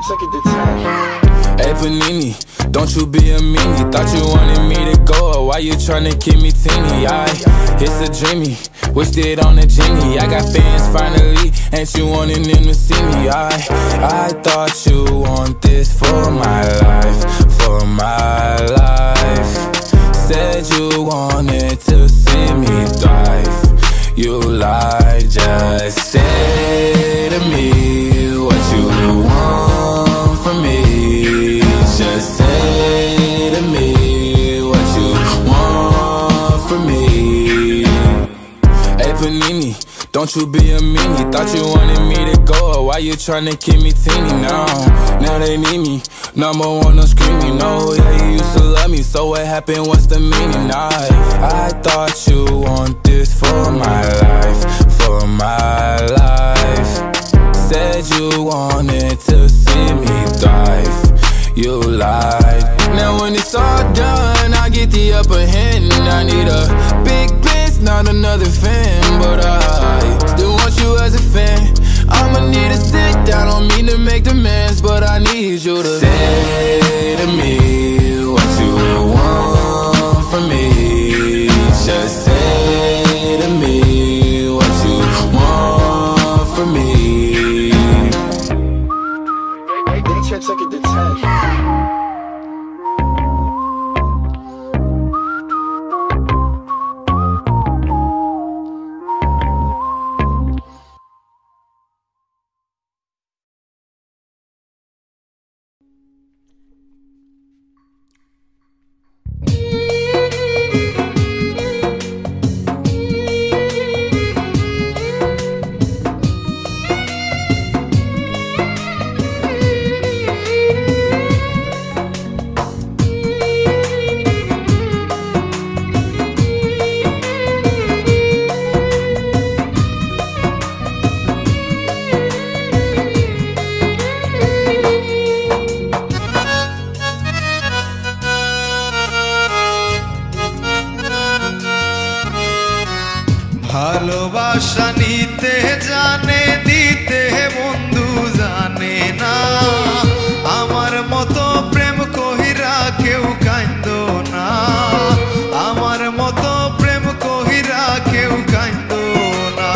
took it to 10. Hey Panini, don't you be a meanie. Thought you wanted me to go, or why you tryna keep me teeny? It's a dreamy, wished it on a genie. I got fans finally, ain't you wanting them to see me? I thought you want this for my life, for my life. Said you wanted to see me thrive. You lied, just say to me what you want from me. Just say to me what you want from me. Hey Panini, don't you be a meanie. Thought you wanted me to go, or why you tryna keep me teeny? Now they need me. Number one, no screaming. No, yeah, you used to love me, so what happened? What's the meaning? I thought you want this for my life, for my life. Said you wanted to see me thrive. You lied. Now when it's all done, I get the upper hand. I need a big bitch, not another fan, but I still want you as a fan. I'ma need to sit down, don't mean to make demands, but I need you to say to me what you want from me. Just say to me what you want from me. They took it to 10. ভালোবাসা নিতে জানে, দিতে বন্ধু জানে না। আমার মতো প্রেম কহিরা কেউ কান্দো না, আমার মতো প্রেম কহিরা কেউ কান্দো না।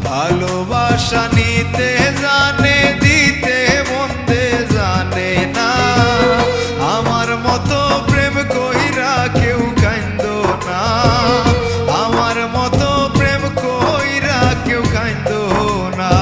ভালোবাসা নিতে জানে, দিতে বন্ধে জানে না। আমার মতো প্রেম কহিরা কেউ কান্দো না, আমার মতো প্রেম কইরা কেউ কান্দো না।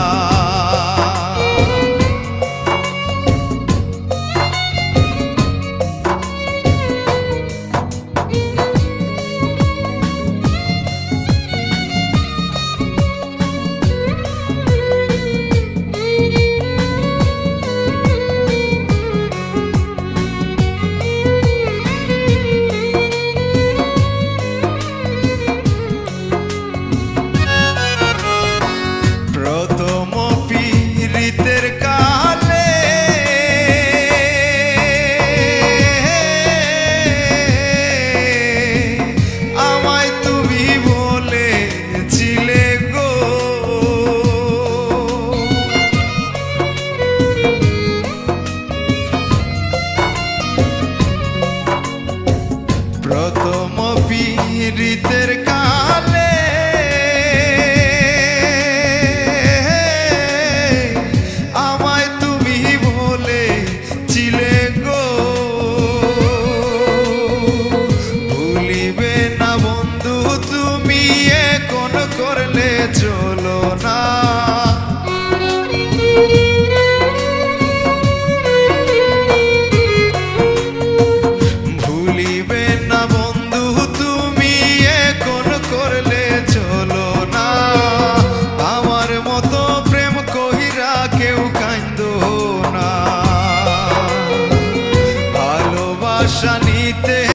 প্রথম পীড়িতের